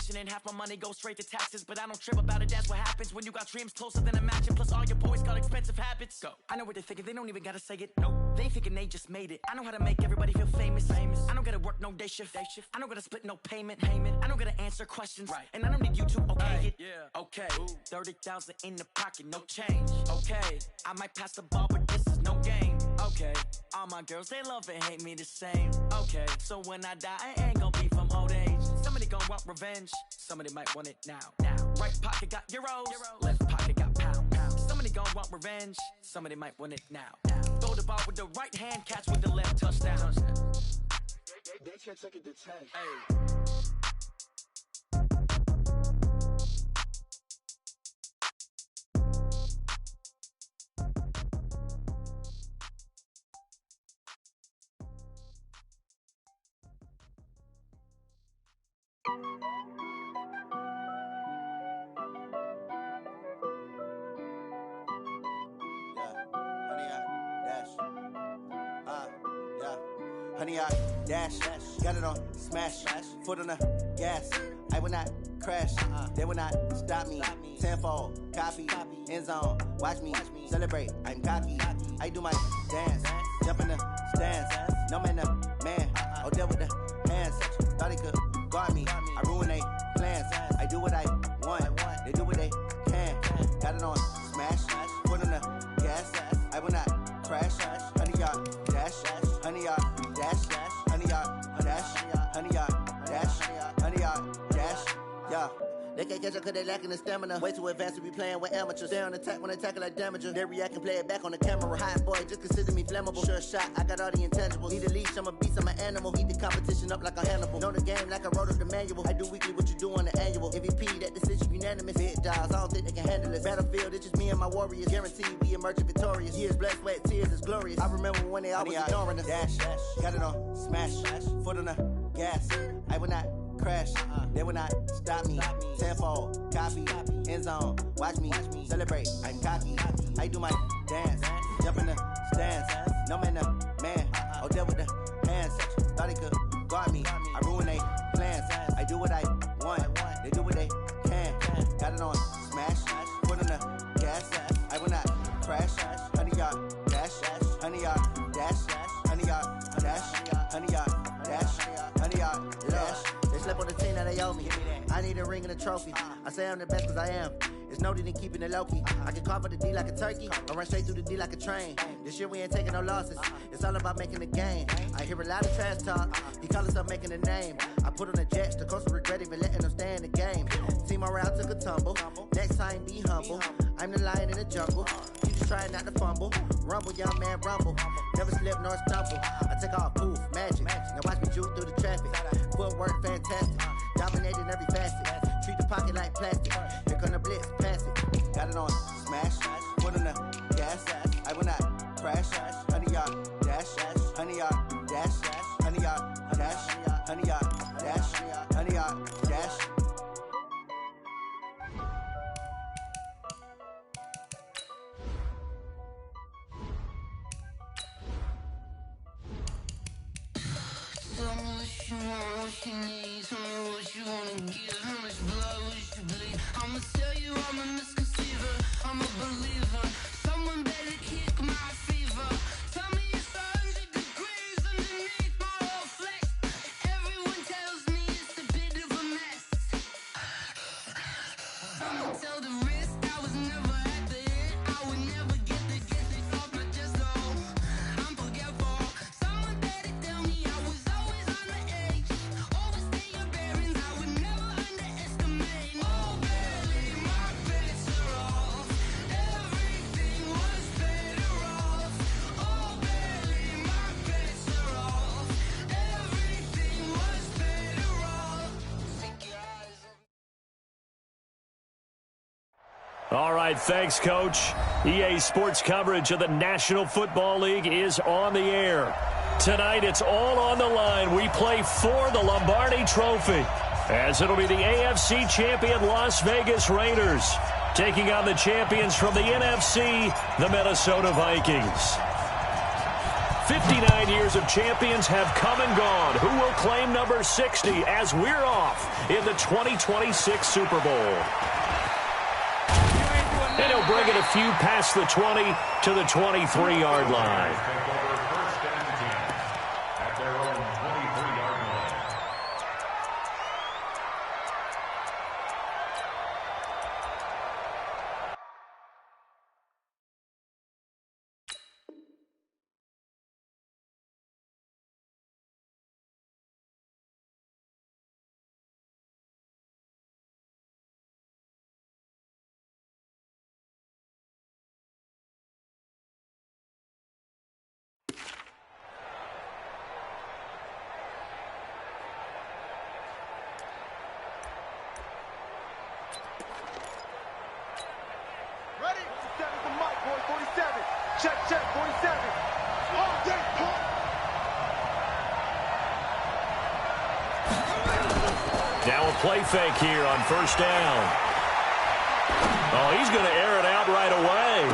passion and half my money goes straight to taxes. But I don't trip about it, that's what happens when you got dreams closer than a match. And plus all your boys got expensive habits. Go. I know what they're thinking, they don't even gotta say it. Nope. They ain't thinking they just made it. I know how to make everybody feel famous. I don't gotta work no day shift. I don't gotta split no payment. I don't gotta answer questions. Right. And I don't need you to okay it. Yeah. Okay. 30,000 in the pocket, no change. Okay. I might pass the ball, but this is no game. Okay. All my girls, they love and hate me the same. Okay. So when I die, I ain't gonna be from old age. Somebody gon' want revenge. Somebody might want it now. Right pocket got euros. Left pocket got pounds. Somebody gon' want revenge. Somebody might want it now. Throw the ball with the right hand, catch with the left, touchdown. They can't take it to 10. Hey. Honey, I dash, got it on smash, foot on the gas. I will not crash, they will not stop me. Tenfold, copy, end zone, watch me celebrate. I'm cocky, I do my dance, jump in the stands. No man, the man, oh there with the hands. Thought he could guard me, I ruin they plans. I do what I want, they do what they can. Got it on smash, foot on the gas. I will not crash, honey, y'all dash, honey, y'all dash, honey, y'all dash, honey, y'all dash, honey, y'all dash, yeah. They can't catch up cause they lacking the stamina. Way too advanced to be playing with amateurs. Stay on attack when they tackle like damager. They react and play it back on the camera. Hot boy, just consider me flammable. Sure shot, I got all the intangibles. Need a leash, I'm a beast, I'm an animal. Eat the competition up like a Hannibal. Know the game like I wrote up the manual. I do weekly what you do on the annual. MVP, that decision unanimous. Big dogs, I don't think they can handle it. Battlefield, it's just me and my warriors. Guaranteed we emerge victorious. Years, blood, sweat, tears, it's glorious. I remember when they always ignoring us. Dash, got it on smash, foot on the gas. I will not crash, they will not stop me. Tenfold, copy, end zone, watch me celebrate. I'm cocky, I do my dance, jump in the stands. No man, the man, oh there with the hands. Thought he could guard me, I ruin they plans. I do what I want, they do what they can. Got it on smash, foot on the gas. I will not crash, honey y'all dash, honey y'all dash, honey y'all dash, honey y'all dash, honey y'all dash. They slept on the team that they owe me. I need a ring and a trophy. I say I'm the best cause I am. It's noted in keeping it low-key. I can carve up the D like a turkey, or run straight through the D like a train. This year we ain't taking no losses. It's all about making the game. I hear a lot of trash talk. He call himself making a name. I put on the Jets, the coach will regret even letting them stay in the game. Team morale took a tumble. Next time be humble. I'm the lion in the jungle. You just try not to fumble. Rumble, young man, rumble. Never slip nor stumble. I take off, poof, magic. Now watch me juke through the traffic. Footwork fantastic. Dominating every facet. Treat the pocket like plastic. Here come the blitz, pass it. Got it on smash, foot on the gas. I will not crash, honey y'all dash, honey y'all dash, honey y'all dash, honey y'all dash, honey y'all dash. Tell me what you want, what you need. Tell me what you wanna give. How much blood would you bleed? I'ma tell you I'm a misconceiver. I'm a believer. Someone better kick my fever. Tell me it's 100 degrees underneath my whole flesh. Everyone tells me it's a bit of a mess. I'ma tell the risk I was never at the end. I would never get the off my chest though. I'm forgetful. Someone better tell me I was always on the edge. Overstay your bearings, I would never underestimate. Oh barely, my bets are off. Everything was better off. Oh barely, my bets are off. Everything was better off. Take your eyes off. All right, thanks, Coach. EA Sports coverage of the National Football League is on the air. Tonight, it's all on the line. We play for the Lombardi Trophy, as it'll be the AFC champion Las Vegas Raiders taking on the champions from the NFC, the Minnesota Vikings. 59 years of champions have come and gone. Who will claim number 60 as we're off in the 2026 Super Bowl? And he'll bring it a few past the 20 to the 23-yard line. Check, 47. Now a play fake here on first down. Oh, he's going to air it out right away.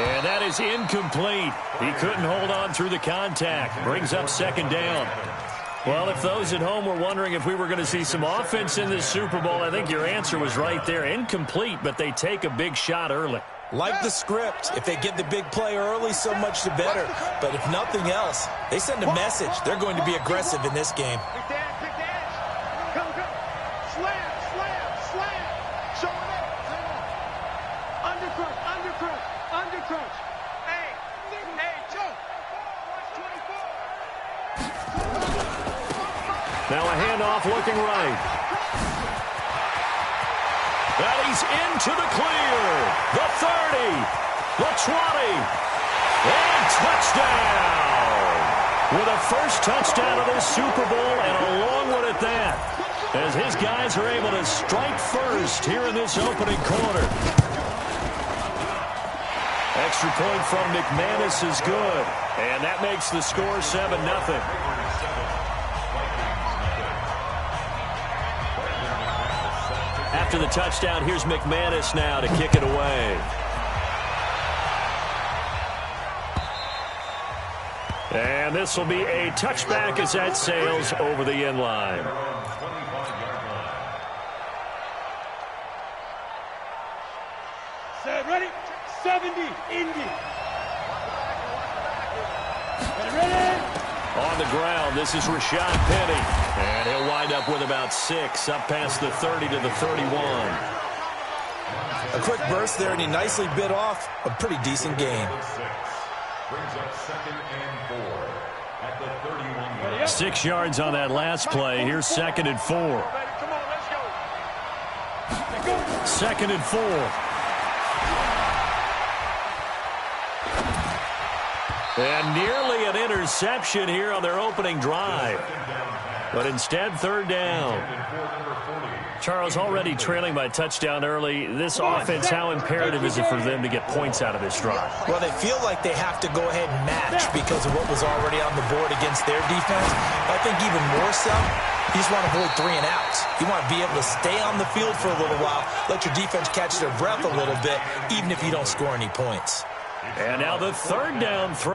And that is incomplete. He couldn't hold on through the contact. Brings up second down. Well, if those at home were wondering if we were going to see some offense in this Super Bowl, I think your answer was right there. Incomplete, but they take a big shot early. Like the script, if they get the big play early, so much the better. But if nothing else, they send a message. They're going to be aggressive in this game. Pick the edge. Go. Slam. Show it up. Undercrunch. Hey, Joe. Watch 24. Now a handoff looking right. And he's into the clear. The 30, the 20, and touchdown. With a first touchdown of this Super Bowl and a long one at that, as his guys are able to strike first here in this opening quarter. Extra point from McManus is good, and that makes the score 7-0. After the touchdown, here's McManus now to kick it away. And this will be a touchback as that sails over the end line. Set, ready? 70, Indy. Ready? On the ground, this is Rashad Penny. And he'll wind up with about 6, up past the 30 to the 31. A quick burst there, and he nicely bit off a pretty decent game. Brings up 2nd and 4 at the 31. 6 yards on that last play. Here's 2nd and 4. Come on, let's go. 2nd and 4. And nearly an interception here on their opening drive. But instead, 3rd down. Charles, already trailing by touchdown early. This offense, how imperative is it for them to get points out of this drive? Well, they feel like they have to go ahead and match because of what was already on the board against their defense. But I think even more so, you just want to avoid 3 and outs. You want to be able to stay on the field for a little while, let your defense catch their breath a little bit, even if you don't score any points. And now the 3rd down throw.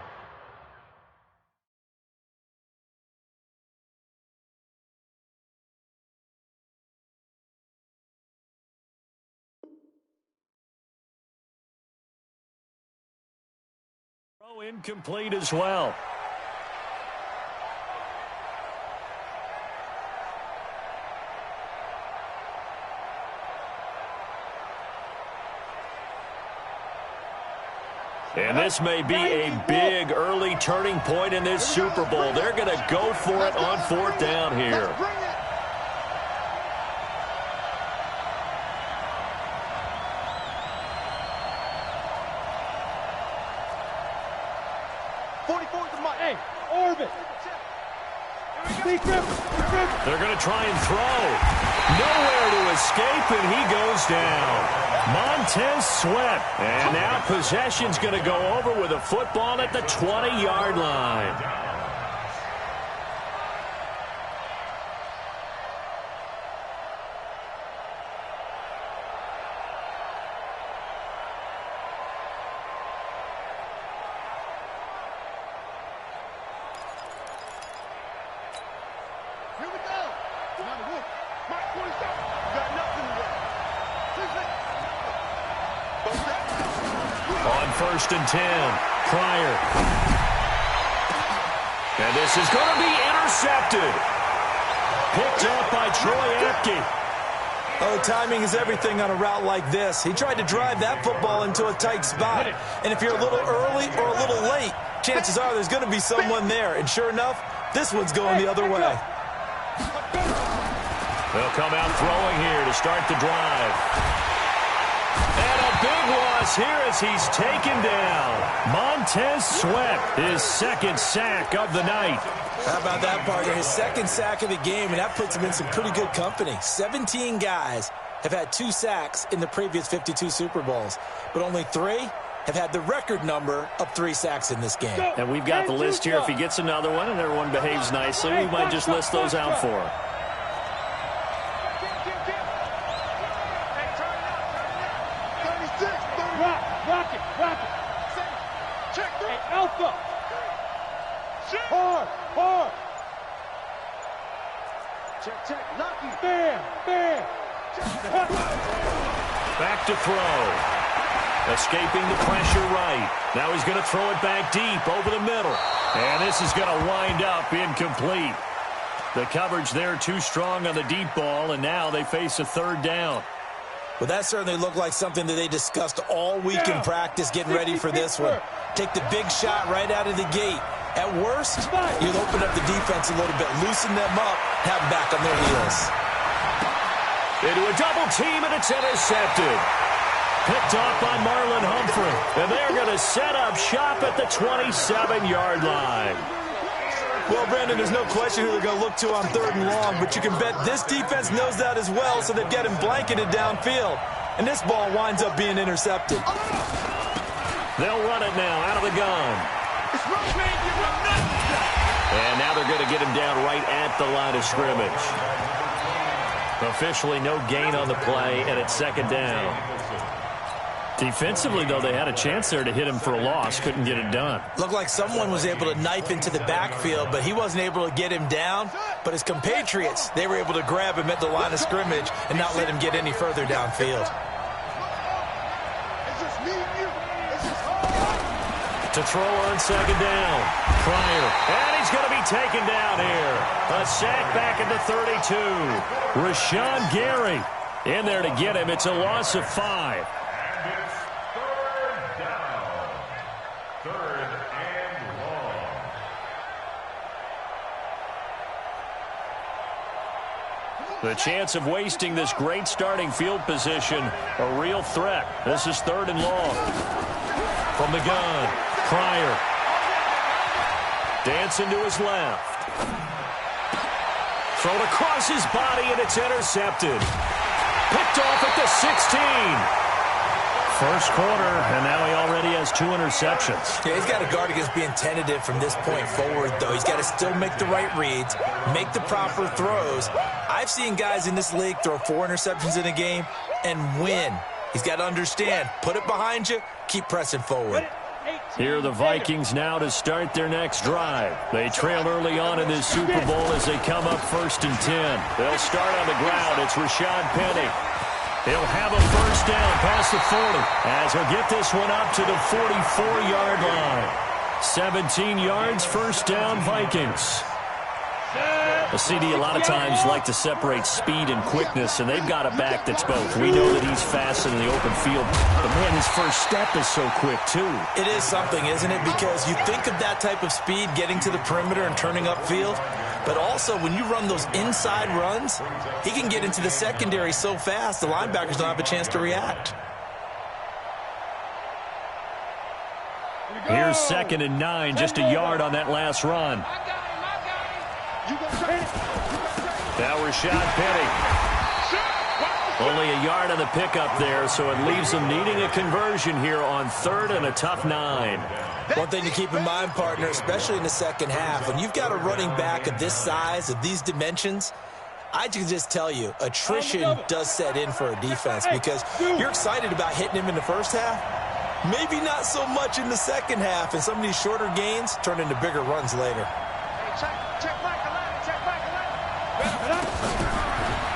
Incomplete as well. And this may be a big early turning point in this Super Bowl. They're going to go for it on 4th down here. They're going to try and throw. Nowhere to escape, and he goes down. Montez Sweat. And now possession's going to go over with a football at the 20-yard line. On 1st and 10, Pryor. And this is going to be intercepted. Picked up by Troy Apke. Oh, timing is everything on a route like this. He tried to drive that football into a tight spot. And if you're a little early or a little late, chances are there's going to be someone there. And sure enough, this one's going the other way. They'll come out throwing here to start the drive. And a big loss here as he's taken down. Montez Sweat, his second sack of the night. How about that, partner? His second sack of the game, and that puts him in some pretty good company. 17 guys have had 2 sacks in the previous 52 Super Bowls, but only 3 have had the record number of 3 sacks in this game. And we've got the list here. If he gets another one and everyone behaves nicely, we might just list those out for him. Rock it. Check hey, Alpha. Hard. Check. Lucky. Bam. Back to throw. Escaping the pressure right. Now he's going to throw it back deep over the middle. And this is going to wind up incomplete. The coverage there too strong on the deep ball, and now they face a 3rd down. Well, that certainly looked like something that they discussed all week in practice getting ready for this one. Take the big shot right out of the gate. At worst, you'll open up the defense a little bit, loosen them up, have them back on their heels. Into a double team, and it's intercepted. Picked off by Marlon Humphrey. And they're going to set up shop at the 27-yard line. Well, Brandon, there's no question who they're going to look to on 3rd and long, but you can bet this defense knows that as well, so they've got him blanketed downfield. And this ball winds up being intercepted. They'll run it now out of the gun. And now they're going to get him down right at the line of scrimmage. Officially no gain on the play, and it's 2nd down. Defensively, though, they had a chance there to hit him for a loss. Couldn't get it done. Looked like someone was able to knife into the backfield, but he wasn't able to get him down. But his compatriots, they were able to grab him at the line of scrimmage and not let him get any further downfield. To throw on 2nd down. Pryor. And he's going to be taken down here. A sack back at the 32. Rashawn Gary in there to get him. It's a loss of 5. The chance of wasting this great starting field position, a real threat. This is 3rd and long. From the gun, Pryor. Dancing to his left. Thrown across his body, and it's intercepted. Picked off at the 16. First quarter, and now he already has 2 interceptions. Yeah, he's got to guard against being tentative from this point forward, though. He's got to still make the right reads, make the proper throws. I've seen guys in this league throw 4 interceptions in a game and win. He's got to understand, put it behind you, keep pressing forward. Here are the Vikings now to start their next drive. They trail early on in this Super Bowl as they come up 1st and 10. They'll start on the ground. It's Rashad Penny. He'll have a 1st down past the 40 as he'll get this one up to the 44-yard line. 17 yards, 1st down, Vikings. A CD a lot of times like to separate speed and quickness, and they've got a back that's both. We know that he's fast in the open field, but man, his first step is so quick too. It is something, isn't it? Because you think of that type of speed getting to the perimeter and turning upfield, but also when you run those inside runs, he can get into the secondary so fast the linebackers don't have a chance to react. Here's 2nd and 9, just a yard on that last run. Now Rashad Penny. Only a yard on the pickup there, so it leaves them needing a conversion here on 3rd and a tough 9. One thing to keep in mind, partner, especially in the second half, when you've got a running back of this size, of these dimensions, I can just tell you, attrition does set in for a defense because you're excited about hitting him in the first half. Maybe not so much in the second half, and some of these shorter gains turn into bigger runs later.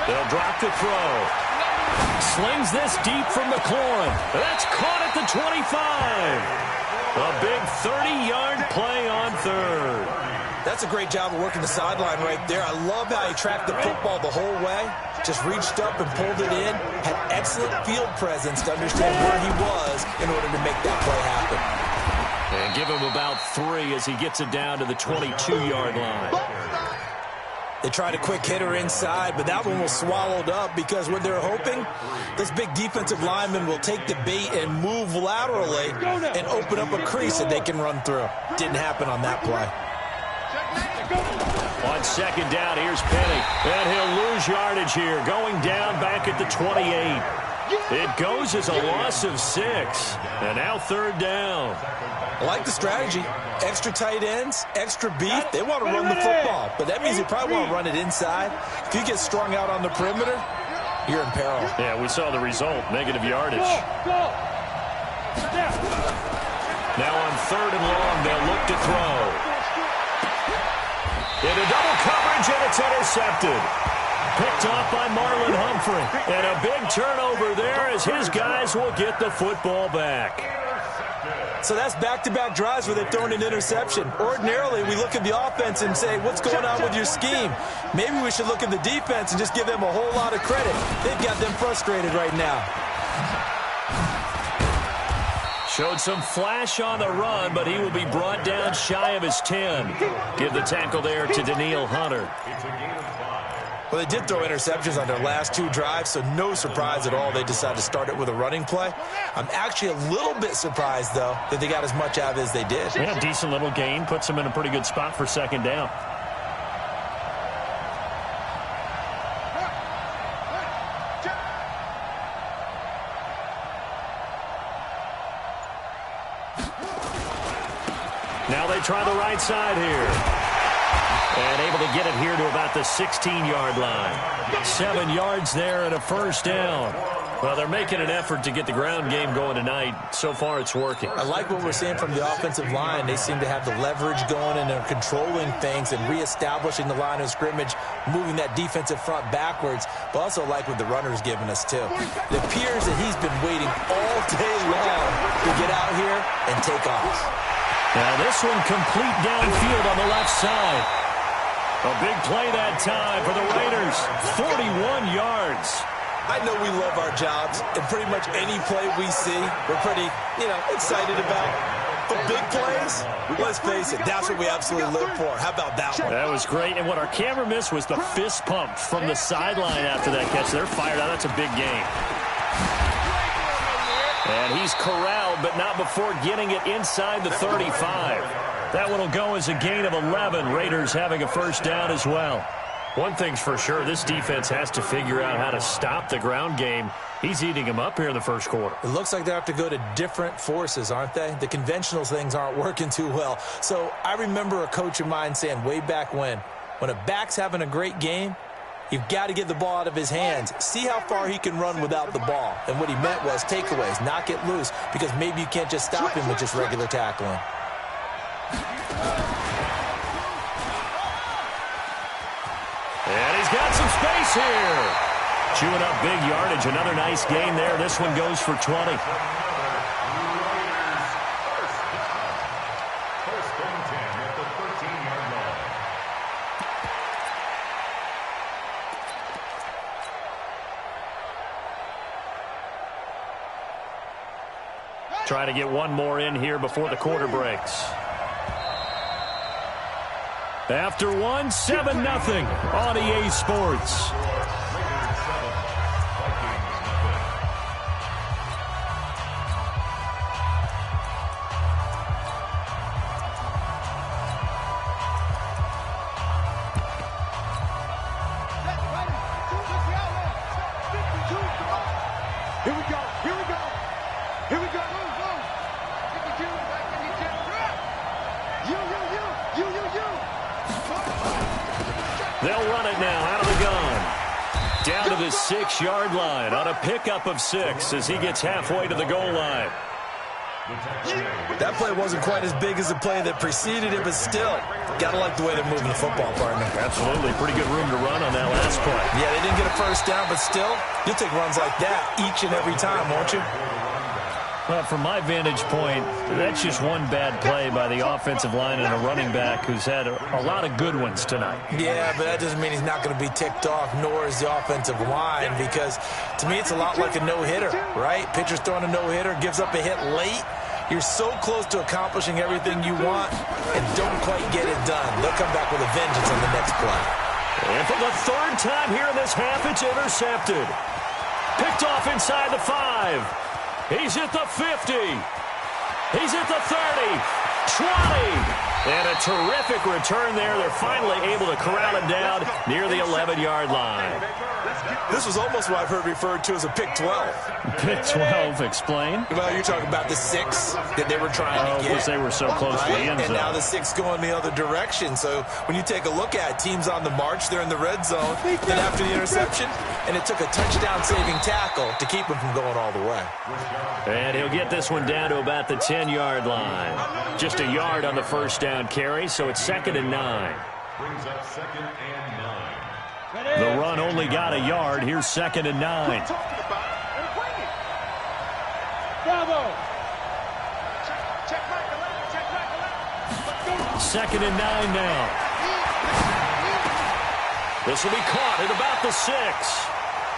They'll drop to throw. Slings this deep from McLaurin. That's caught at the 25. A big 30-yard play on third. That's a great job of working the sideline right there. I love how he tracked the football the whole way. Just reached up and pulled it in. Had excellent field presence to understand where he was in order to make that play happen. And give him about 3 as he gets it down to the 22-yard line. They tried a quick hitter inside, but that one was swallowed up because what they're hoping, this big defensive lineman will take the bait and move laterally and open up a crease that they can run through. Didn't happen on that play. On second down, here's Penny. And he'll lose yardage here, going down back at the 28. It goes as a loss of 6. And now third down. I like the strategy. Extra tight ends, extra beef. They want to run the football, but that means they probably want to run it inside. If you get strung out on the perimeter, you're in peril. Yeah, we saw the result, negative yardage. Now on third and long, they'll look to throw. Into double coverage, and it's intercepted. Picked off by Marlon Humphrey. And a big turnover there as his guys will get the football back. So that's back-to-back drives where they've thrown an interception. Ordinarily, we look at the offense and say, what's going on with your scheme? Maybe we should look at the defense and just give them a whole lot of credit. They've got them frustrated right now. Showed some flash on the run, but he will be brought down shy of his 10. Give the tackle there to Daniil Hunter. Well, they did throw interceptions on their last 2 drives, so no surprise at all they decided to start it with a running play. I'm actually a little bit surprised, though, that they got as much out of it as they did. Yeah, decent little gain. Puts them in a pretty good spot for second down. Now they try the right side here. And able to get it here to about the 16-yard line. 7 yards there and a first down. Well, they're making an effort to get the ground game going tonight. So far, it's working. I like what we're seeing from the offensive line. They seem to have the leverage going, and they're controlling things and reestablishing the line of scrimmage, moving that defensive front backwards, but also like what the runner's giving us, too. It appears that he's been waiting all day long to get out here and take off. Now, this one complete downfield on the left side. A big play that time for the Raiders. 41 yards. I know we love our jobs, and pretty much any play we see, we're pretty, excited about. But big plays, let's face it, that's what we absolutely live for. How about that one? That was great, and what our camera missed was the fist pump from the sideline after that catch. They're fired out. That's a big game. And he's corralled, but not before getting it inside the 35. That one will go as a gain of 11. Raiders having a first down as well. One thing's for sure, this defense has to figure out how to stop the ground game. He's eating them up here in the first quarter. It looks like they have to go to different forces, aren't they? The conventional things aren't working too well. So I remember a coach of mine saying way back when a back's having a great game, you've got to get the ball out of his hands. See how far he can run without the ball. And what he meant was takeaways, knock it loose, because maybe you can't just stop him with just regular tackling. And he's got some space here. Chewing up big yardage. Another nice gain there. This one goes for 20. Try to get one more in here before the quarter breaks. After one, 7-0 on EA Sports. Here we go. Here we go. Here we go. Move. 52, back in the 10. You. They'll run it now out of the gun. Down to the 6-yard line on a pickup of 6 as he gets halfway to the goal line. That play wasn't quite as big as the play that preceded it, but still, got to like the way they're moving the football, partner. Absolutely. Pretty good room to run on that last play. Yeah, they didn't get a first down, but still, you'll take runs like that each and every time, won't you? Well, from my vantage point, that's just one bad play by the offensive line and a running back who's had a lot of good ones tonight. Yeah, but that doesn't mean he's not going to be ticked off, nor is the offensive line, because to me it's a lot like a no-hitter, right? Pitcher's throwing a no-hitter, gives up a hit late. You're so close to accomplishing everything you want and don't quite get it done. They'll come back with a vengeance on the next play. And for the third time here in this half, it's intercepted. Picked off inside the 5. He's at the 50. He's at the 30. 20. And a terrific return there. They're finally able to corral him down near the 11-yard line. This was almost what I've heard referred to as a pick 12. Pick 12, explain? Well, you're talking about the 6 that they were trying to get. Because they were so close to the end zone. And now the 6 going the other direction. So when you take a look at teams on the march, they're in the red zone. Then after the interception, and it took a touchdown-saving tackle to keep him from going all the way. And he'll get this one down to about the 10-yard line. Just a yard on the first down carry, so it's 2nd and 9. Brings up 2nd and 9. The run only got a yard. Here's 2nd and 9. Bravo. 2nd and 9 now. This will be caught at about the 6.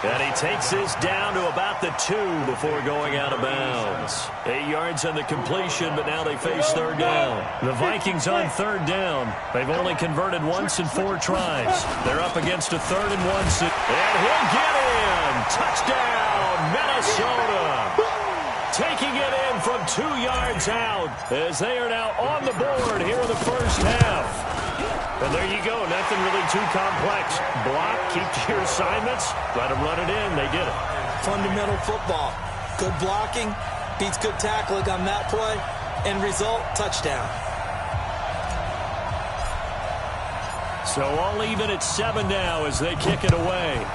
And he takes this down to about the 2 before going out of bounds. 8 yards on the completion, but now they face 3rd down. The Vikings on 3rd down. They've only converted once in 4 tries. They're up against a 3rd and 1. And he'll get in. Touchdown, Minnesota. Taking it in from 2 yards out as they are now on the board here in the first half. And there you go. Nothing really too complex. Block, keep to your assignments, let them run it in. They did it. Fundamental football. Good blocking, beats good tackling on that play. End result, touchdown. So all even at 7 now as they kick it away.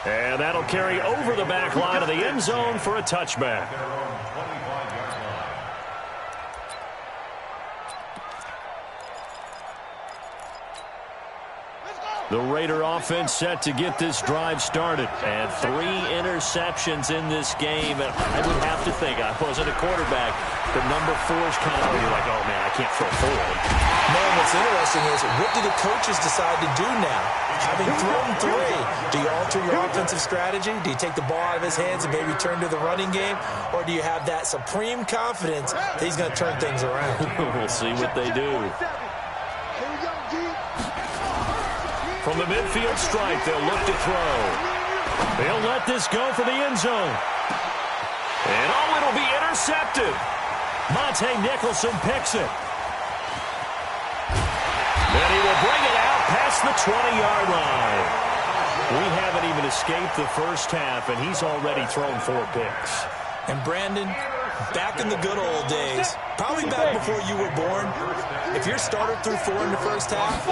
And that'll carry over the back line of the end zone for a touchback. The Raider offense set to get this drive started. And 3 interceptions in this game. And I would have to think, I wasn't a quarterback, but number 4 is kind of, you're like, oh, man, I can't throw forward. Man, what's interesting is, what do the coaches decide to do now? Having thrown 3, do you alter your offensive strategy? Do you take the ball out of his hands and maybe turn to the running game? Or do you have that supreme confidence that he's going to turn things around? We'll see what they do. From the midfield stripe, they'll look to throw. They'll let this go for the end zone. And oh, it'll be intercepted. Monte Nicholson picks it. And he will bring it out past the 20-yard line. We haven't even escaped the first half, and he's already thrown 4 picks. And Brandon, back in the good old days, probably back before you were born, if your starter threw 4 in the first half,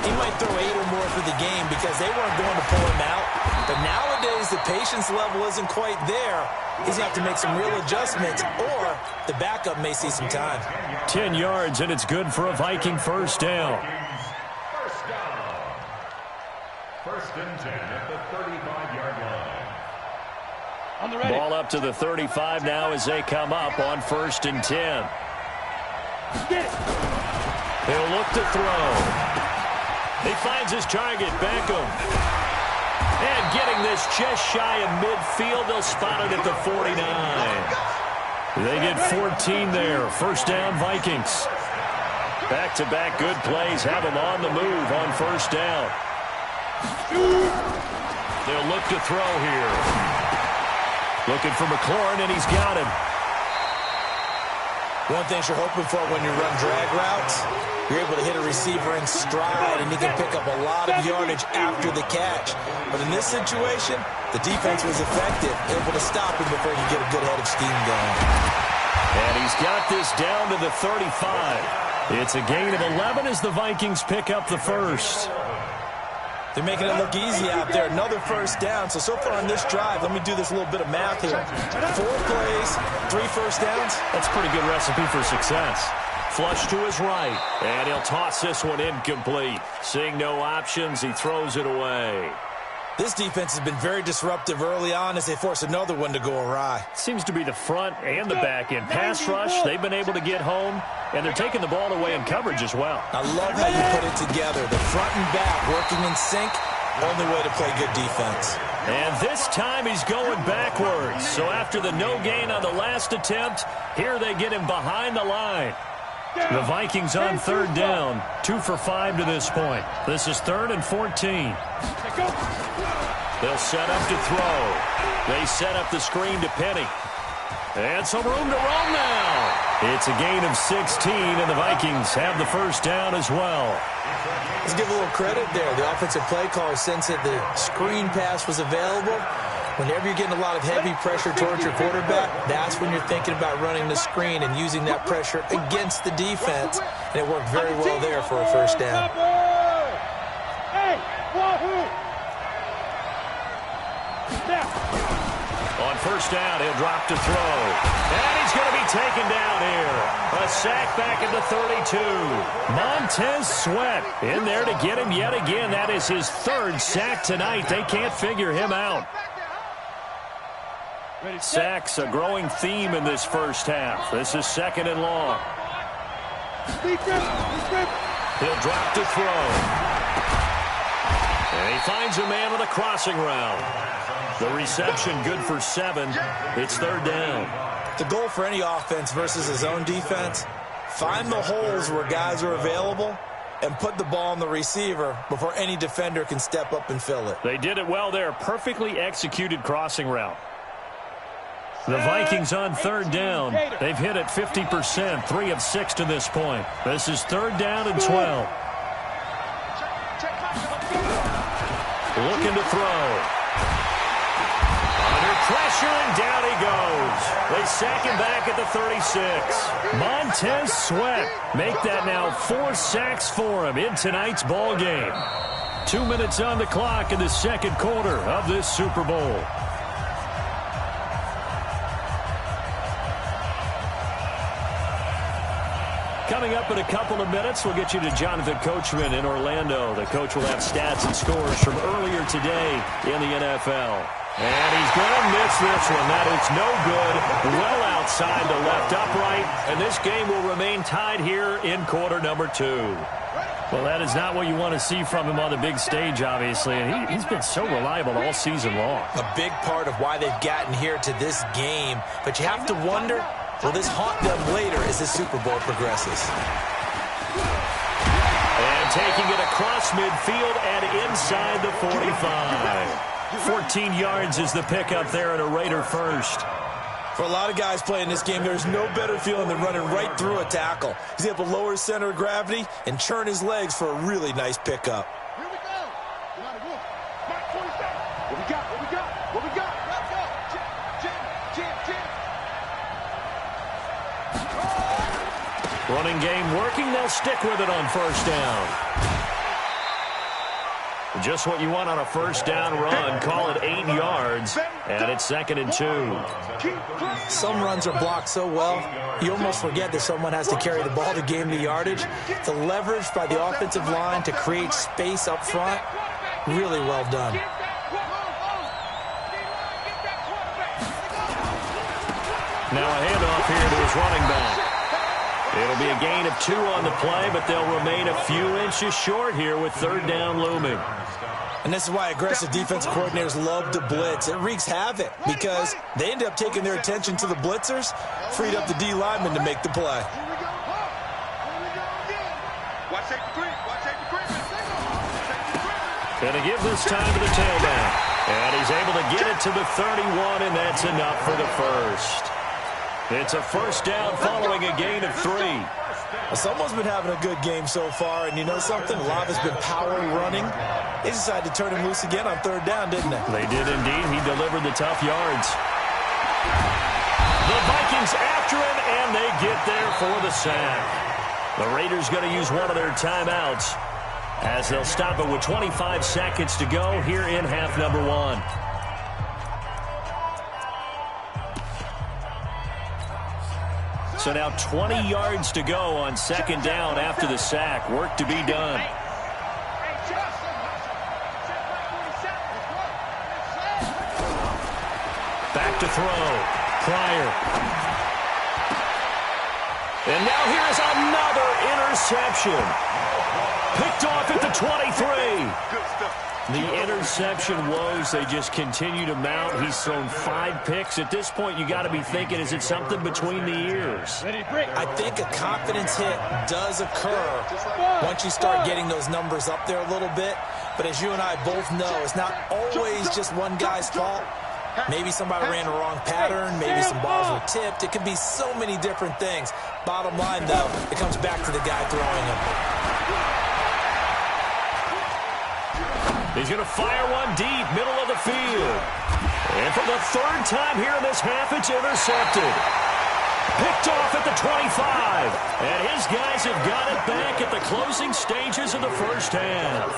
he might throw 8 or more for the game because they weren't going to pull him out. But nowadays, the patience level isn't quite there. He's going to have to make some real adjustments, or the backup may see some time. 10 yards, and it's good for a Viking first down. First and 10 at the 35-yard line. Ball up to the 35 now as they come up on 1st and 10. He'll look to throw. He finds his target, Beckham. And getting this just shy of midfield, they'll spot it at the 49. They get 14 there. First down, Vikings. Back-to-back good plays have them on the move on 1st down. They'll look to throw here. Looking for McLaurin, and he's got him. One thing you're hoping for when you run drag routes, you're able to hit a receiver in stride, and he can pick up a lot of yardage after the catch. But in this situation, the defense was effective, able to stop him before he could get a good head of steam going. And he's got this down to the 35. It's a gain of 11 as the Vikings pick up the first. They're making it look easy out there. Another first down. So far on this drive, let me do this little bit of math here. 4 plays, 3 first downs. That's a pretty good recipe for success. Flush to his right, and he'll toss this one incomplete. Seeing no options, he throws it away. This defense has been very disruptive early on as they force another one to go awry. Seems to be the front and the back end. Pass rush, they've been able to get home, and they're taking the ball away in coverage as well. I love how you put it together. The front and back working in sync, only way to play good defense. And this time he's going backwards. So after the no gain on the last attempt, here they get him behind the line. The Vikings on 3rd down, 2 for 5 to this point. This is 3rd and 14. They'll set up to throw. They set up the screen to Penny. And some room to roam now. It's a gain of 16, and the Vikings have the first down as well. Let's give a little credit there. The offensive play caller sensed that the screen pass was available. Whenever you're getting a lot of heavy pressure towards your quarterback, that's when you're thinking about running the screen and using that pressure against the defense. And it worked very well there for a first down. On first down, he'll drop to throw. And he's going to be taken down here. A sack back at the 32. Montez Sweat in there to get him yet again. That is his 3rd sack tonight. They can't figure him out. Sacks, a growing theme in this first half. This is 2nd and long. He'll drop to throw. And he finds a man with a crossing route. The reception good for 7. It's 3rd down. The goal for any offense versus his own defense, find the holes where guys are available and put the ball on the receiver before any defender can step up and fill it. They did it well there. Perfectly executed crossing route. The Vikings on 3rd down. They've hit it 50%, 3 of 6 to this point. This is 3rd down and 12. Looking to throw. Under pressure, and down he goes. They sack him back at the 36. Montez Sweat make that now 4 sacks for him in tonight's ball game. 2 minutes on the clock in the 2nd quarter of this Super Bowl. Coming up in a couple of minutes, we'll get you to Jonathan Coachman in Orlando. The coach will have stats and scores from earlier today in the NFL. And he's going to miss this one. That is no good. Well outside the left upright. And this game will remain tied here in quarter number 2. Well, that is not what you want to see from him on the big stage, obviously. And he's been so reliable all season long. A big part of why they've gotten here to this game. But you have to wonder, will this haunt them later as the Super Bowl progresses? And taking it across midfield and inside the 45. 14 yards is the pickup there and a Raider first. For a lot of guys playing this game, there's no better feeling than running right through a tackle. He's able to lower his center of gravity and churn his legs for a really nice pickup. Here we go. Mark 27. What we got? What we got? What we got? Let's go. Jam. Running game working. They'll stick with it on first down. Just what you want on a first down run. Call it 8 yards, and it's 2nd and 2. Some runs are blocked so well, you almost forget that someone has to carry the ball to gain the yardage. The leverage by the offensive line to create space up front, really well done. Now a handoff here to his running back. It'll be a gain of 2 on the play, but they'll remain a few inches short here with 3rd down looming. And this is why aggressive defensive coordinators love to blitz. It wreaks havoc because they end up taking their attention to the blitzers, freed up the D lineman to make the play. Gonna give this time to the tailback. And he's able to get it to the 31, and that's enough for the first. It's a first down following a gain of 3. Someone's been having a good game so far, and you know something? A lot has been power running. They decided to turn him loose again on 3rd down, didn't they? They did indeed. He delivered the tough yards. The Vikings after him, and they get there for the sack. The Raiders going to use one of their timeouts. as they'll stop it with 25 seconds to go here in half number one. So now 20 yards to go on second down after the sack. Work to be done. Back to throw. Pryor. And now here's another interception. Picked off at the 23. The interception woes, they just continue to mount. He's thrown 5 picks. At this point, you got to be thinking, is it something between the ears? I think a confidence hit does occur once you start getting those numbers up there a little bit. But as you and I both know, it's not always just one guy's fault. Maybe somebody ran the wrong pattern. Maybe some balls were tipped. It could be so many different things. Bottom line, though, it comes back to the guy throwing them. He's going to fire one deep, middle of the field. And for the third time here in this half, it's intercepted. Picked off at the 25. And his guys have got it back at the closing stages of the first half.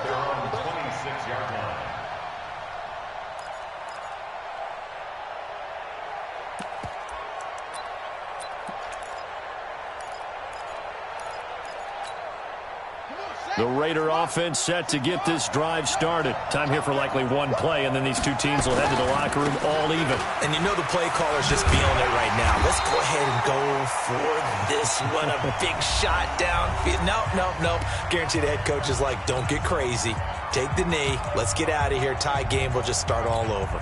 They're on the 26-yard line. The Raider offense set to get this drive started. Time here for likely one play, and then these two teams will head to the locker room all even. And you know the play caller's just feeling it right now. Let's go ahead and go for this one. A big shot down. No. Guarantee the head coach is like, don't get crazy. Take the knee. Let's get out of here. Tie game will just start all over.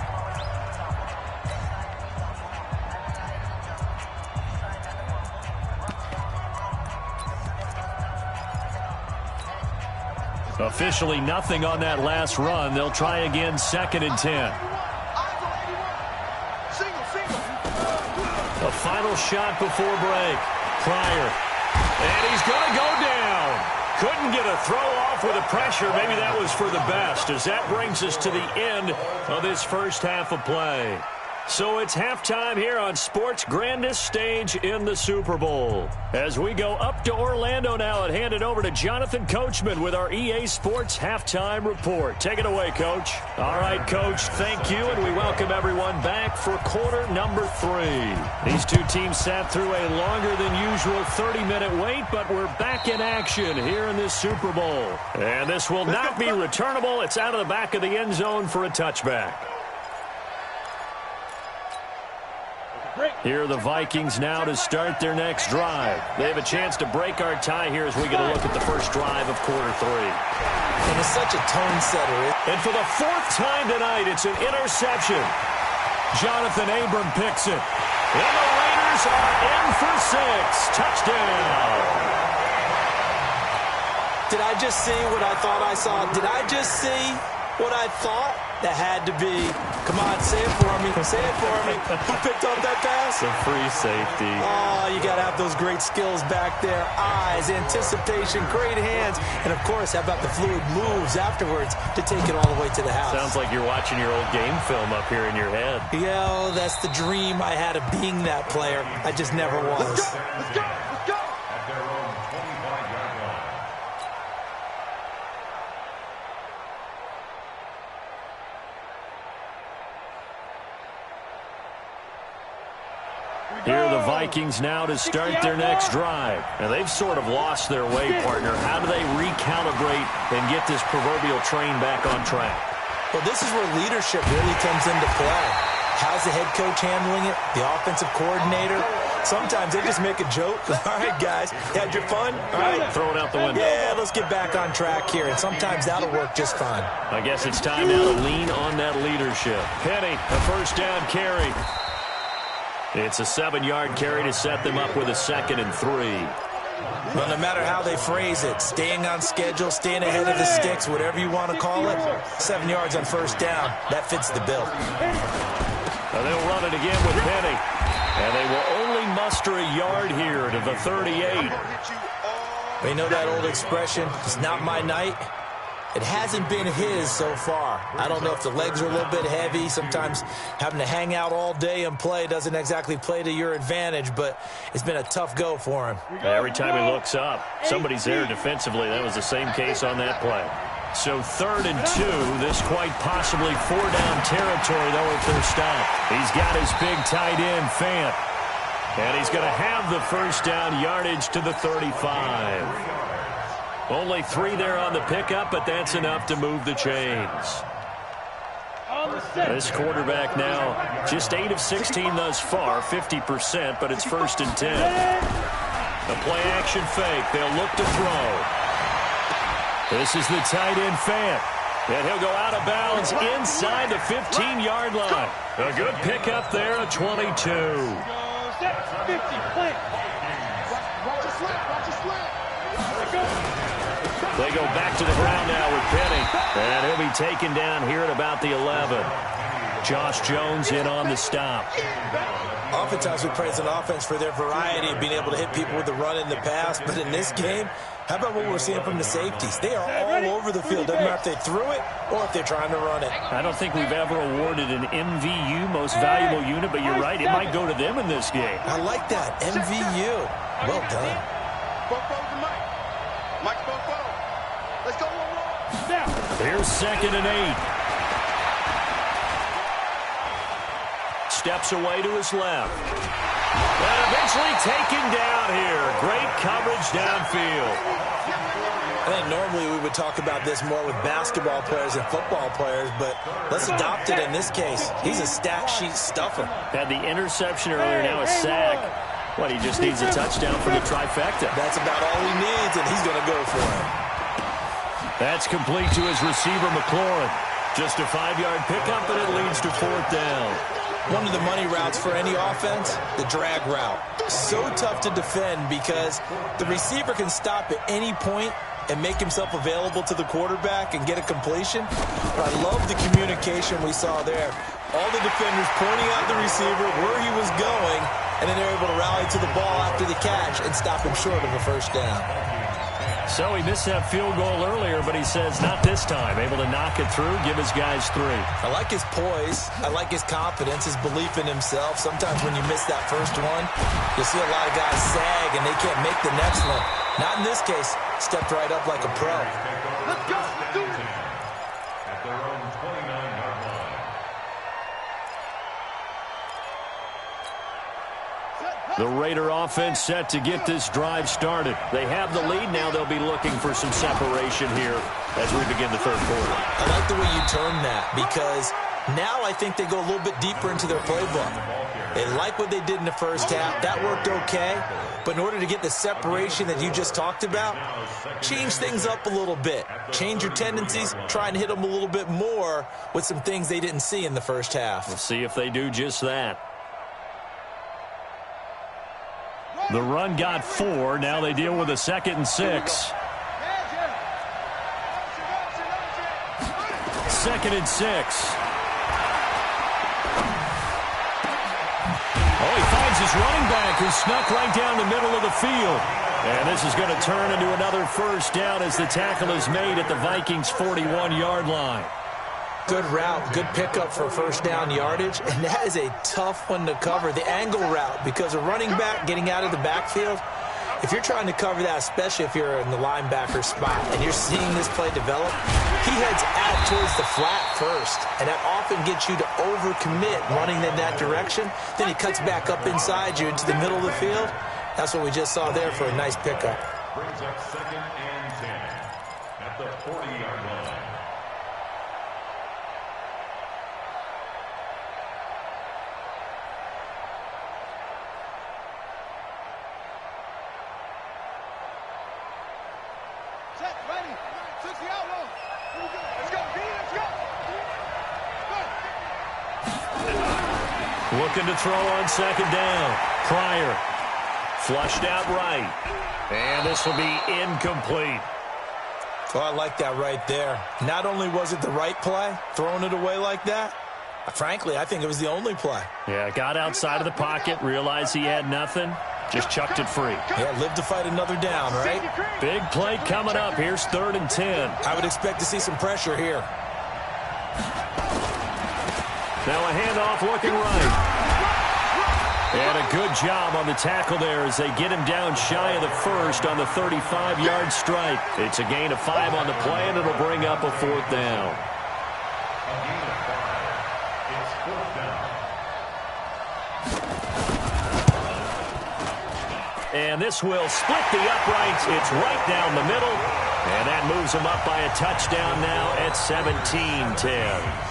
Officially nothing on that last run. They'll try again, 2nd and 10. A final shot before break. Pryor. And he's going to go down. Couldn't get a throw off with the pressure. Maybe that was for the best, as that brings us to the end of this first half of play. So it's halftime here on sports' grandest stage in the Super Bowl. As we go up to Orlando now and hand it over to Jonathan Coachman with our EA Sports Halftime Report. Take it away, Coach. All right, Coach, thank you, and we welcome everyone back for quarter number 3. These two teams sat through a longer than usual 30-minute wait, but we're back in action here in this Super Bowl. And this will not be returnable. It's out of the back of the end zone for a touchback. Here are the Vikings now to start their next drive. They have a chance to break our tie here as we get a look at the first drive of quarter 3. And it's such a tone setter. And for the 4th time tonight, it's an interception. Jonathan Abram picks it. And the Raiders are in for 6. Touchdown. Did I just see what I thought I saw? Did I just see what I thought? That had to be. Come on, say it for me. Say it for me. Who picked up that pass? The free safety. Oh, you got to have those great skills back there. Eyes, anticipation, great hands. And, of course, how about the fluid moves afterwards to take it all the way to the house? Sounds like you're watching your old game film up here in your head. Yeah, that's the dream I had of being that player. I just never was. Let's go. At their own 25-yard line. Here are the Vikings now to start their next drive. And they've sort of lost their way, partner. How do they recalibrate and get this proverbial train back on track? Well, this is where leadership really comes into play. How's the head coach handling it? The offensive coordinator? Sometimes they just make a joke. All right, guys, you had your fun? All right. Throw it out the window. Yeah, let's get back on track here. And sometimes that'll work just fine. I guess it's time now to lean on that leadership. Penny, a first down carry. It's a 7-yard carry to set them up with a 2nd and 3. Well, no matter how they phrase it, staying on schedule, staying ahead of the sticks, whatever you want to call it, 7 yards on first down, that fits the bill. They'll run it again with Penny. And they will only muster a yard here to the 38. You know that old expression, it's not my night? It hasn't been his so far. I don't know if the legs are a little bit heavy. Sometimes having to hang out all day and play doesn't exactly play to your advantage, but it's been a tough go for him. Every time he looks up, somebody's there defensively. That was the same case on that play. So 3rd and 2, this quite possibly 4-down territory, though, if they're stopped. He's got his big tight end, Fant. And he's going to have the first down yardage to the 35. Only 3 there on the pickup, but that's enough to move the chains. This quarterback now just 8 of 16 thus far, 50%, but it's 1st and 10. The play-action fake. They'll look to throw. This is the tight end, Fant. And he'll go out of bounds inside the 15-yard line. A good pickup there, a 22. 50, play. Watch your slip, watch your slip. They go back to the ground now with Penny. And he'll be taken down here at about the 11. Josh Jones in on the stop. Oftentimes we praise an offense for their variety of being able to hit people with the run in the pass. But in this game, how about what we're seeing from the safeties? They are all over the field. Doesn't matter if they threw it or if they're trying to run it. I don't think we've ever awarded an MVU, most valuable unit, but you're right, it might go to them in this game. I like that. MVU. Well done. Let's go. Here's 2nd and 8. Steps away to his left. And eventually taken down here. Great coverage downfield. I think normally we would talk about this more with basketball players and football players, but let's adopt it in this case. He's a stat sheet stuffer. Had the interception earlier, now a sack. What, he just needs a touchdown for the trifecta. That's about all he needs, and he's going to go for it. That's complete to his receiver, McLaurin. Just a 5-yard pickup, and it leads to 4th down. One of the money routes for any offense, the drag route. So tough to defend because the receiver can stop at any point and make himself available to the quarterback and get a completion. But I love the communication we saw there. All the defenders pointing out the receiver, where he was going, and then they're able to rally to the ball after the catch and stop him short of a 1st down. So he missed that field goal earlier, but he says not this time. Able to knock it through, give his guys 3. I like his poise. I like his confidence, his belief in himself. Sometimes when you miss that first one, you'll see a lot of guys sag and they can't make the next one. Not in this case. Stepped right up like a pro. Let's go. Do it. At their own 29-yard line. The Raider offense set to get this drive started. They have the lead. Now they'll be looking for some separation here as we begin the 3rd quarter. I like the way you term that because now I think they go a little bit deeper into their playbook. They like what they did in the first half. That worked okay. But in order to get the separation that you just talked about, change things up a little bit. Change your tendencies. Try and hit them a little bit more with some things they didn't see in the first half. We'll see if they do just that. The run got 4. Now they deal with a 2nd and 6. 2nd and 6. Oh, he finds his running back who snuck right down the middle of the field. And this is going to turn into another 1st down as the tackle is made at the Vikings' 41-yard line. Good route, good pickup for 1st down yardage, and that is a tough one to cover, the angle route, because a running back getting out of the backfield, if you're trying to cover that, especially if you're in the linebacker spot and you're seeing this play develop, he heads out towards the flat first, and that often gets you to overcommit running in that direction. Then he cuts back up inside you into the middle of the field. That's what we just saw there for a nice pickup. Brings up 2nd and 10 at the 40-yard line. Set, ready. 60 out low. Let's go, B, let's go. Looking to throw on 2nd down. Pryor flushed out right. And this will be incomplete. Well, I like that right there. Not only was it the right play, throwing it away like that, frankly, I think it was the only play. Yeah, got outside of the pocket, realized he had nothing. Just chucked it free. Yeah, live to fight another down, right? Big play coming up. Here's 3rd and 10. I would expect to see some pressure here. Now a handoff looking right. And a good job on the tackle there as they get him down shy of the first on the 35-yard strike. It's a gain of 5 on the play, and it'll bring up a 4th down. A gain of 5. It's 4th down. And this will split the uprights. It's right down the middle. And that moves them up by a touchdown now at 17-10.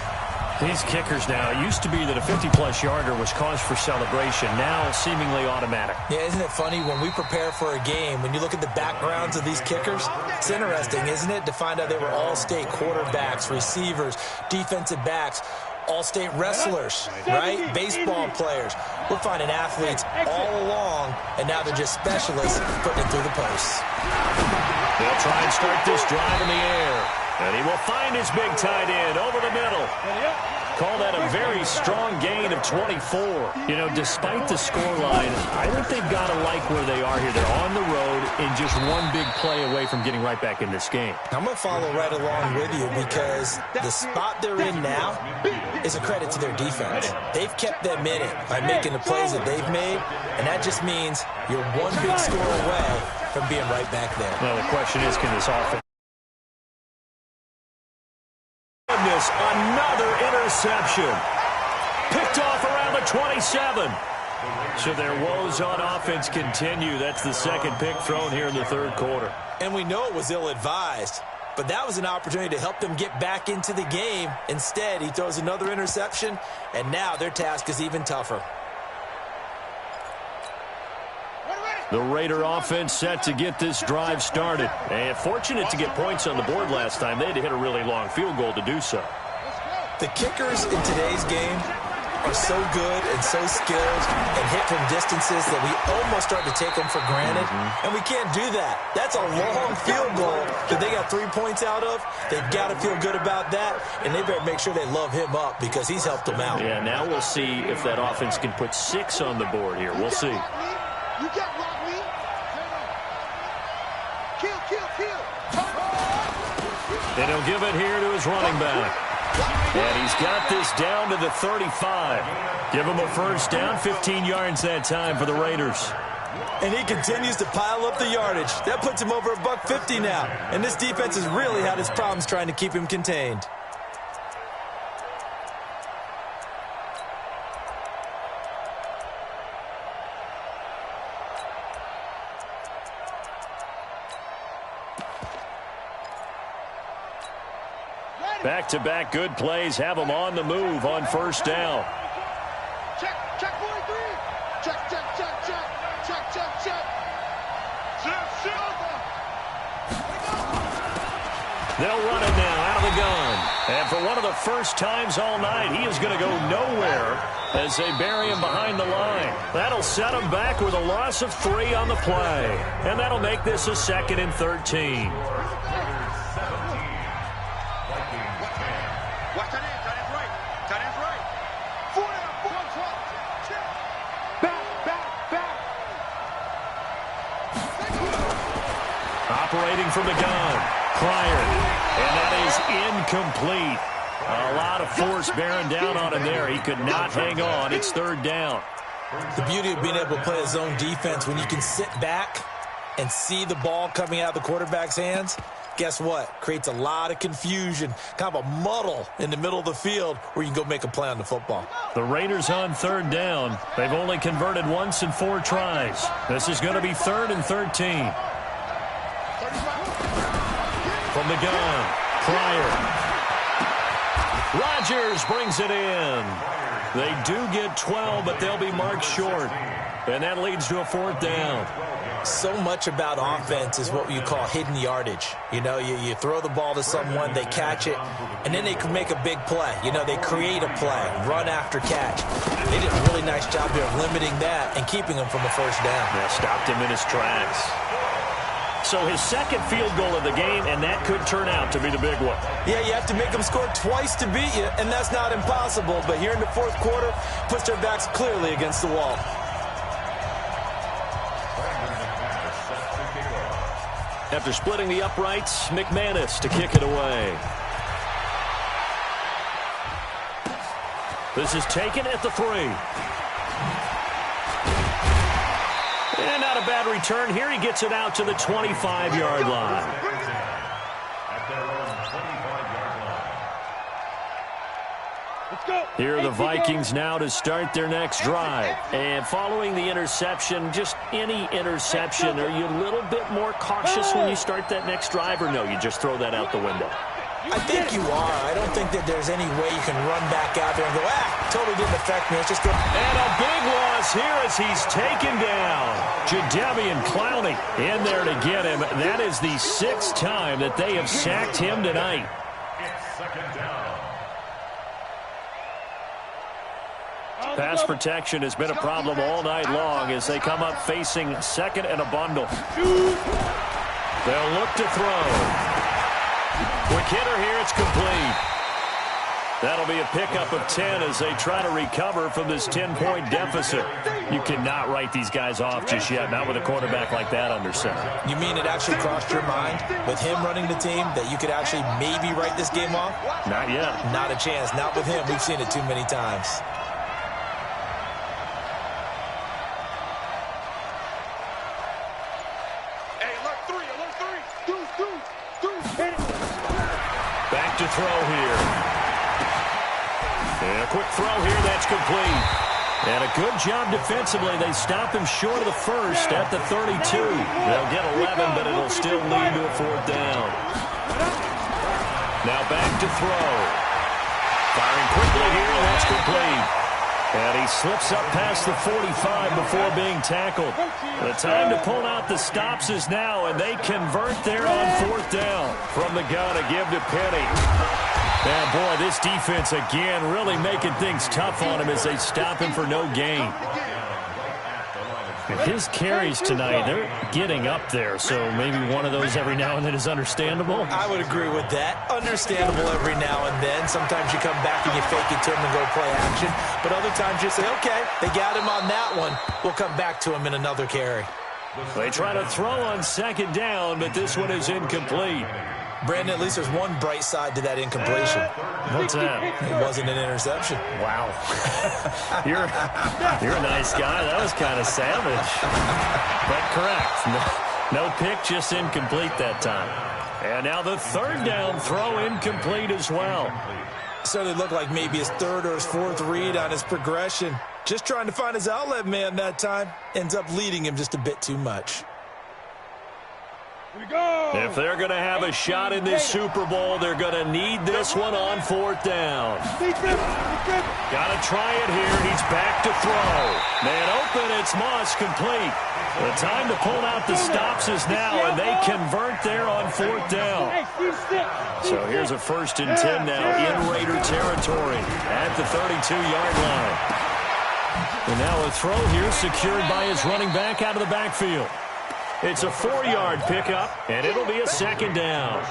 These kickers now, it used to be that a 50-plus yarder was cause for celebration. Now seemingly automatic. Yeah, isn't it funny when we prepare for a game, when you look at the backgrounds of these kickers, it's interesting, isn't it, to find out they were all-state quarterbacks, receivers, defensive backs, all-state wrestlers, right? Baseball players. We're finding athletes all along, and now they're just specialists putting it through the posts. They'll try and start this drive in the air. And he will find his big tight end over the middle. Call that a very strong gain of 24. You know, despite the scoreline, I think they've got to like where they are here. They're on the road and just one big play away from getting right back in this game. I'm going to follow right along with you because the spot they're in now is a credit to their defense. They've kept them in it by making the plays that they've made, and that just means you're one big score away from being right back there. Well, the question is, can this offense... Another interception. Picked off around the 27. So their woes on offense continue. That's the second pick thrown here in the 3rd quarter. And we know it was ill-advised, but that was an opportunity to help them get back into the game. Instead, he throws another interception, and now their task is even tougher. The Raider offense set to get this drive started. And fortunate to get points on the board last time. They had to hit a really long field goal to do so. The kickers in today's game are so good and so skilled and hit from distances that we almost start to take them for granted. And we can't do that. That's a long field goal that they got 3 points out of. They've got to feel good about that, and they better make sure they love him up because he's helped them out. Yeah, now we'll see if that offense can put 6 on the board here. We'll see. You can't block me. Kill. And he'll give it here to his running back. And he's got this down to the 35. Give him a first down, 15 yards that time for the Raiders. And he continues to pile up the yardage. That puts him over $150 now. And this defense has really had its problems trying to keep him contained. Back-to-back good plays have them on the move on first down. Check 43. Check. They'll run it now out of the gun. And for one of the first times all night, he is going to go nowhere as they bury him behind the line. That'll set him back with a loss of 3 on the play. And that'll make this a 2nd and 13. Watch that end. Tight end's right. Tight end's right. 4 Back. Operating from the gun. Pryor. And that is incomplete. A lot of force bearing down on him there. He could not hang on. It's 3rd down. The beauty of being able to play a zone defense when you can sit back and see the ball coming out of the quarterback's hands, guess what? Creates a lot of confusion, kind of a muddle in the middle of the field where you can go make a play on the football. The Raiders on 3rd down. They've only converted once in 4 tries. This is going to be 3rd and 13. From the gun, Pryor. Rodgers brings it in. They do get 12, but they'll be marked short. And that leads to a 4th down. So much about offense is what you call hidden yardage. You know, you throw the ball to someone, they catch it, and then they can make a big play. You know, they create a play, run after catch. They did a really nice job there of limiting that and keeping him from a first down. Yeah, stopped him in his tracks. So his 2nd field goal of the game, and that could turn out to be the big one. Yeah, you have to make them score twice to beat you, and that's not impossible. But here in the 4th quarter, puts their backs clearly against the wall. After splitting the uprights, McManus to kick it away. This is taken at the 3. And not a bad return here. He gets it out to the 25-yard line. Here are the Vikings now to start their next drive. And following the interception, just any interception, are you a little bit more cautious when you start that next drive, or no, you just throw that out the window? I think you are. I don't think that there's any way you can run back out there and go, totally didn't affect me. It's just And a big loss here as he's taken down. Jadeveon Clowney in there to get him. That is the 6th time that they have sacked him tonight. It's second down. Pass protection has been a problem all night long as they come up facing second and a bundle. They'll look to throw. Quick hitter here, it's complete. That'll be a pickup of 10 as they try to recover from this 10-point deficit. You cannot write these guys off just yet, not with a quarterback like that under center. You mean it actually crossed your mind with him running the team that you could actually maybe write this game off? Not yet. Not a chance. Not with him. We've seen it too many times. Back to throw here. And a quick throw here, that's complete. And a good job defensively. They stop him short of the first at the 32. They'll get 11, but it'll still lead to a 4th down. Now back to throw. Firing quickly here, and that's complete. And he slips up past the 45 before being tackled. The time to pull out the stops is now, and they convert there on 4th down. From the gun, a give to Penny. And boy, this defense again really making things tough on him as they stop him for no gain. His carries tonight, they're getting up there, so maybe one of those every now and then is understandable. I would agree with that. Understandable every now and then. Sometimes you come back and you fake it to him and go play action. But other times you say, okay, they got him on that one. We'll come back to him in another carry. They try to throw on 2nd down, but this one is incomplete. Brandon, at least there's one bright side to that incompletion. What's that? It wasn't an interception. Wow. You're a nice guy. That was kind of savage. But correct. No pick, just incomplete that time. And now the 3rd down throw incomplete as well. Certainly looked like maybe his 3rd or his 4th read on his progression. Just trying to find his outlet man that time. Ends up leading him just a bit too much. If they're going to have a shot in this Super Bowl, they're going to need this one on 4th down. Got to try it here, and he's back to throw. Man open, it's Moss, complete. The time to pull out the stops is now, and they convert there on 4th down. So here's a 1st and 10 now in Raider territory at the 32-yard line. And now a throw here secured by his running back out of the backfield. It's a 4-yard pickup, and it'll be a 2nd down.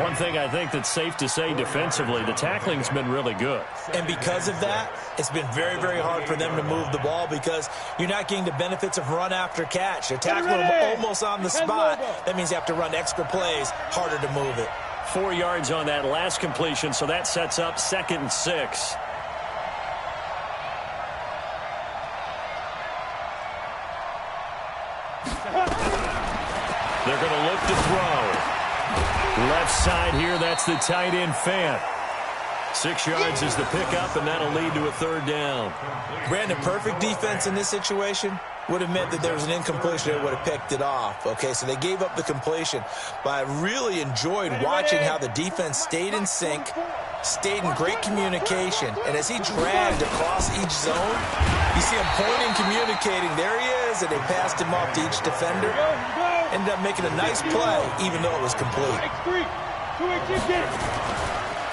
One thing I think that's safe to say defensively, the tackling's been really good. And because of that, it's been very, very hard for them to move the ball because you're not getting the benefits of run after catch. They're tackling them almost on the spot. That means you have to run extra plays, harder to move it. 4 yards on that last completion, so that sets up 2nd and 6. They're going to look to throw. Left side here, that's the tight end Fant. 6 yards is the pickup, and that'll lead to a 3rd down. Brandon, perfect defense in this situation would have meant that there was an incompletion that would have picked it off. Okay, so they gave up the completion. But I really enjoyed watching how the defense stayed in sync, stayed in great communication. And as he dragged across each zone, you see him pointing, communicating. There he is, and they passed him off to each defender. Ended up making a nice play, even though it was complete.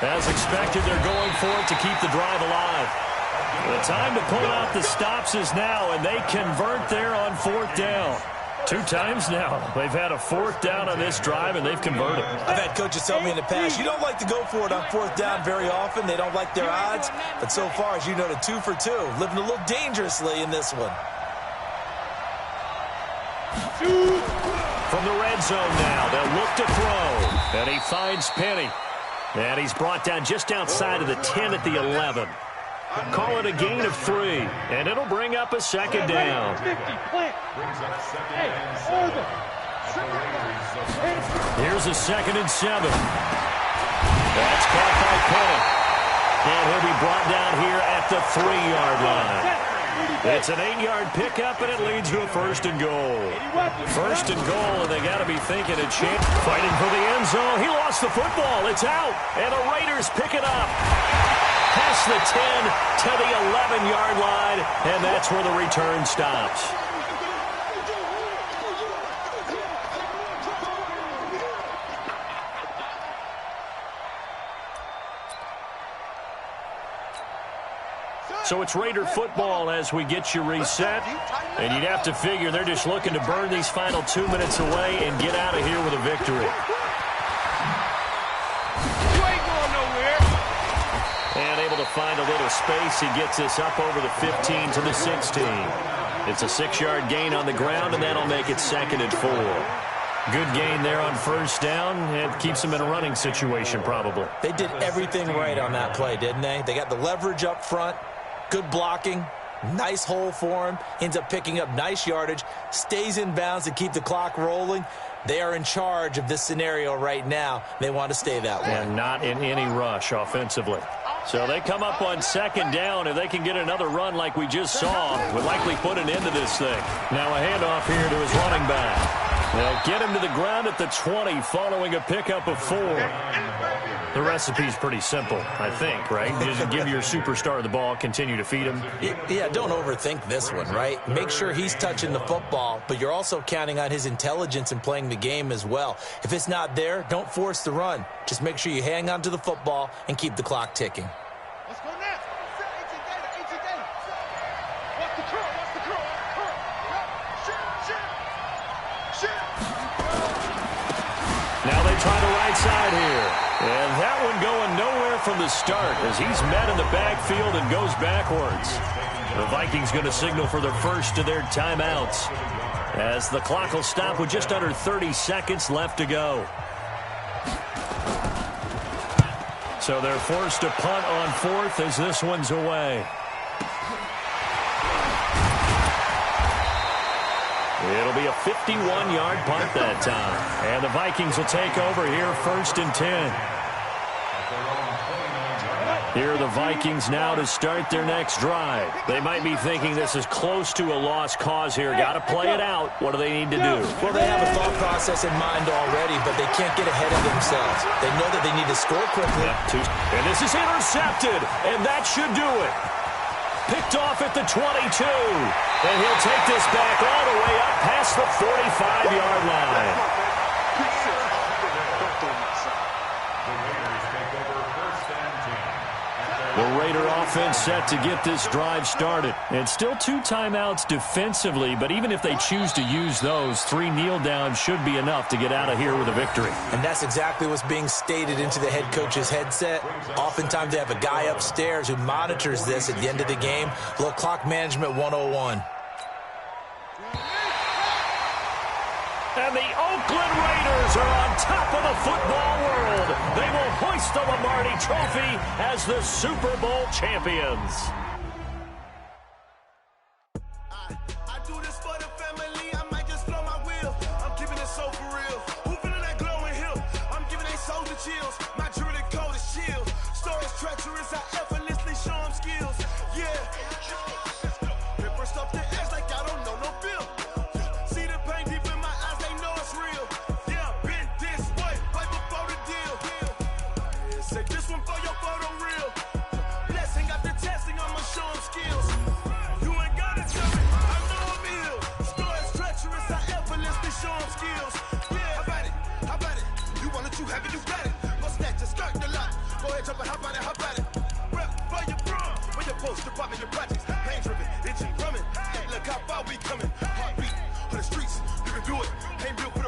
As expected, they're going for it to keep the drive alive. The time to pull out the stops is now, and they convert there on 4th down. 2 times now they've had a 4th down on this drive, and they've converted. I've had coaches tell me in the past, you don't like to go for it on 4th down very often. They don't like their odds. But so far, as you know, the 2 for 2, living a little dangerously in this one. From the red zone now, they'll look to throw. And he finds Penny. And he's brought down just outside of the 10 at the 11. Call it a gain of 3, and it'll bring up a second down. Here's a 2nd and 7. That's caught by Penny. And he'll be brought down here at the 3-yard line. It's an 8-yard pickup, and it leads to a 1st and goal. 1st and goal, and they got to be thinking a chance. Fighting for the end zone. He lost the football. It's out, and the Raiders pick it up. Past the 10 to the 11-yard line, and that's where the return stops. So it's Raider football as we get you reset. And you'd have to figure they're just looking to burn these final 2 minutes away and get out of here with a victory. You ain't going nowhere. And able to find a little space. He gets this up over the 15 to the 16. It's a 6-yard gain on the ground, and that'll make it 2nd and 4. Good gain there on 1st down. It keeps them in a running situation, probably. They did everything right on that play, didn't they? They got the leverage up front. Good blocking, nice hole for him, ends up picking up nice yardage, stays in bounds to keep the clock rolling. They are in charge of this scenario right now. They want to stay that way. And not in any rush offensively. So they come up on 2nd down. If they can get another run like we just saw, would likely put an end to this thing. Now a handoff here to his running back. They'll get him to the ground at the 20 following a pickup of 4. The recipe's pretty simple, I think, right? Just give your superstar the ball, continue to feed him. Yeah, don't overthink this one, right? Make sure he's touching the football, but you're also counting on his intelligence in playing the game as well. If it's not there, don't force the run. Just make sure you hang on to the football and keep the clock ticking. Let's go next. Watch the curl. Now they try the right side here. And that one going nowhere from the start as he's met in the backfield and goes backwards. The Vikings going to signal for their first of their timeouts as the clock will stop with just under 30 seconds left to go. So they're forced to punt on 4th as this one's away. It'll be a 51-yard punt that time. And the Vikings will take over here 1st and 10. Here are the Vikings now to start their next drive. They might be thinking this is close to a lost cause here. Got to play it out. What do they need to do? Well, they have a thought process in mind already, but they can't get ahead of themselves. They know that they need to score quickly. And this is intercepted, and that should do it. Picked off at the 22. And he'll take this back all the way up past the 45-yard line. The Raider offense set to get this drive started. And still 2 timeouts defensively, but even if they choose to use those, 3 kneel downs should be enough to get out of here with a victory. And that's exactly what's being stated into the head coach's headset. Oftentimes they have a guy upstairs who monitors this at the end of the game. A little clock management 101. And the Oakland Raiders are on top of the football world. They will hoist the Lombardi Trophy as the Super Bowl champions. I do this for the family. I might just blow my wheel. I'm keeping it so for real. Who feeling that glowing hill? I'm giving they soldier chills. My jewelry cold is chill. Stories treacherous. I effortlessly show them skills. Yeah. Paper stuff the edge like I don't know no bill. See the pain deep in my eyes, they know it's real. Yeah, been this way, right before the deal. Say this one for your photo reel. Blessing got the testing, I'ma show them skills. You ain't gotta tell me, I know I'm ill. Stories treacherous, I effortlessly show them skills. Yeah, how about it? You want it, you have it, you got it. Go snatch it, start the lot. Go ahead, jump it, how about it? Rep for your bro, for your post, department, your projects. Pain driven, itching, drumming. Look how far we coming. Heartbeat on the streets, you can do it. Ain't built for